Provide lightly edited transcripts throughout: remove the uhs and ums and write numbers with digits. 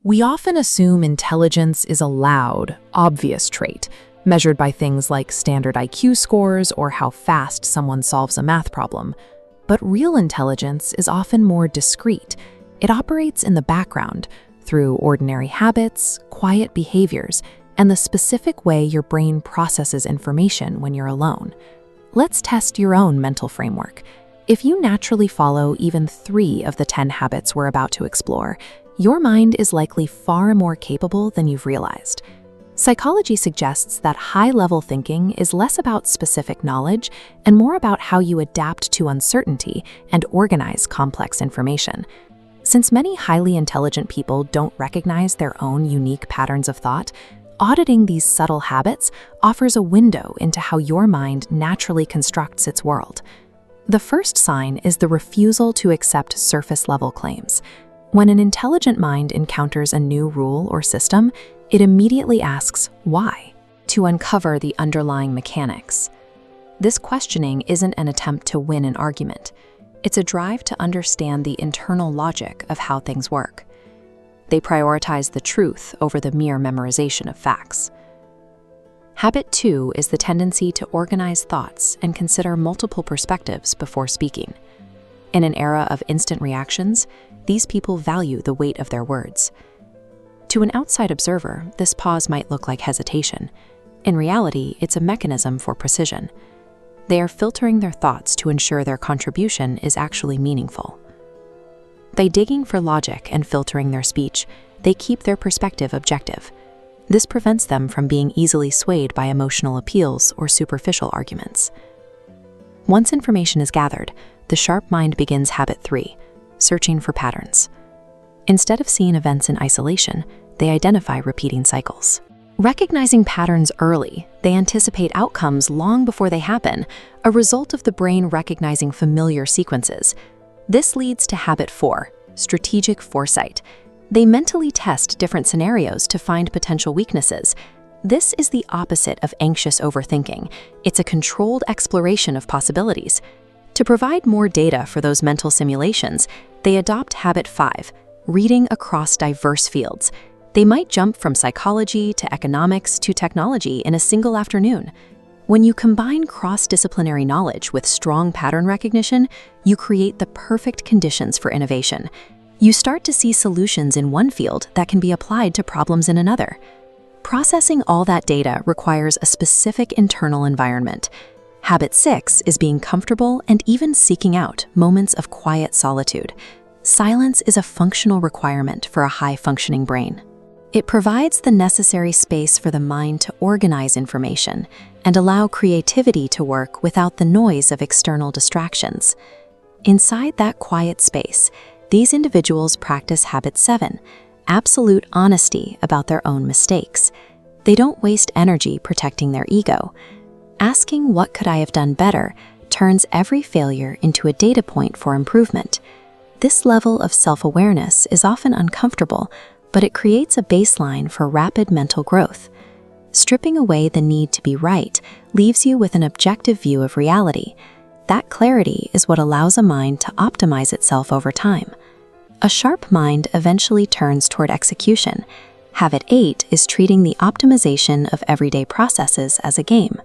We often assume intelligence is a loud, obvious trait, measured by things like standard IQ scores or how fast someone solves a math problem. But real intelligence is often more discreet. It operates in the background, through ordinary habits, quiet behaviors, and the specific way your brain processes information when you're alone. Let's test your own mental framework. If you naturally follow even 3 of the 10 habits we're about to explore, your mind is likely far more capable than you've realized. Psychology suggests that high-level thinking is less about specific knowledge and more about how you adapt to uncertainty and organize complex information. Since many highly intelligent people don't recognize their own unique patterns of thought, auditing these subtle habits offers a window into how your mind naturally constructs its world. The first sign is the refusal to accept surface-level claims. When an intelligent mind encounters a new rule or system, it immediately asks, why? To uncover the underlying mechanics. This questioning isn't an attempt to win an argument. It's a drive to understand the internal logic of how things work. They prioritize the truth over the mere memorization of facts. Habit 2 is the tendency to organize thoughts and consider multiple perspectives before speaking. In an era of instant reactions, these people value the weight of their words. To an outside observer, this pause might look like hesitation. In reality, it's a mechanism for precision. They are filtering their thoughts to ensure their contribution is actually meaningful. By digging for logic and filtering their speech, they keep their perspective objective. This prevents them from being easily swayed by emotional appeals or superficial arguments. Once information is gathered, the sharp mind begins habit 3, searching for patterns. Instead of seeing events in isolation, they identify repeating cycles. Recognizing patterns early, they anticipate outcomes long before they happen, a result of the brain recognizing familiar sequences. This leads to habit 4, strategic foresight. They mentally test different scenarios to find potential weaknesses. This is the opposite of anxious overthinking. It's a controlled exploration of possibilities. To provide more data for those mental simulations, they adopt habit 5, reading across diverse fields. They might jump from psychology to economics to technology in a single afternoon. When you combine cross-disciplinary knowledge with strong pattern recognition, you create the perfect conditions for innovation. You start to see solutions in one field that can be applied to problems in another. Processing all that data requires a specific internal environment. Habit 6 is being comfortable and even seeking out moments of quiet solitude. Silence is a functional requirement for a high-functioning brain. It provides the necessary space for the mind to organize information and allow creativity to work without the noise of external distractions. Inside that quiet space, these individuals practice habit 7, absolute honesty about their own mistakes. They don't waste energy protecting their ego. Asking what could I have done better turns every failure into a data point for improvement. This level of self-awareness is often uncomfortable, but it creates a baseline for rapid mental growth. Stripping away the need to be right leaves you with an objective view of reality. That clarity is what allows a mind to optimize itself over time. A sharp mind eventually turns toward execution. Habit 8 is treating the optimization of everyday processes as a game.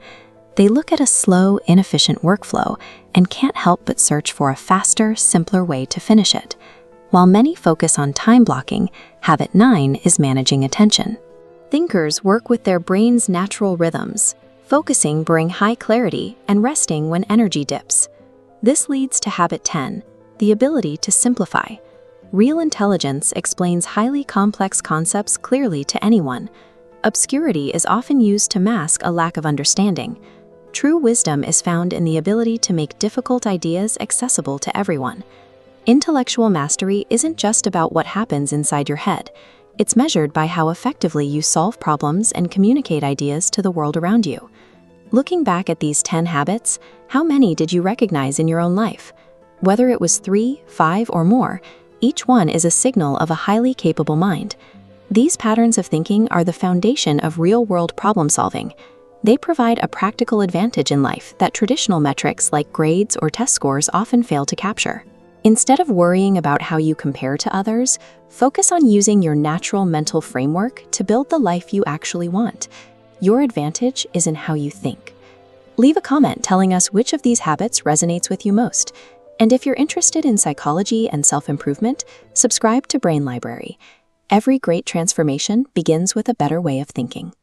They look at a slow, inefficient workflow and can't help but search for a faster, simpler way to finish it. While many focus on time blocking, habit 9 is managing attention. Thinkers work with their brain's natural rhythms. Focusing brings high clarity and resting when energy dips. This leads to habit 10, the ability to simplify. Real intelligence explains highly complex concepts clearly to anyone. Obscurity is often used to mask a lack of understanding. True wisdom is found in the ability to make difficult ideas accessible to everyone. Intellectual mastery isn't just about what happens inside your head. It's measured by how effectively you solve problems and communicate ideas to the world around you. Looking back at these 10 habits, how many did you recognize in your own life? Whether it was 3, 5, or more, each one is a signal of a highly capable mind. These patterns of thinking are the foundation of real-world problem-solving. They provide a practical advantage in life that traditional metrics like grades or test scores often fail to capture. Instead of worrying about how you compare to others, focus on using your natural mental framework to build the life you actually want. Your advantage is in how you think. Leave a comment telling us which of these habits resonates with you most. And if you're interested in psychology and self-improvement, subscribe to Brain Library. Every great transformation begins with a better way of thinking.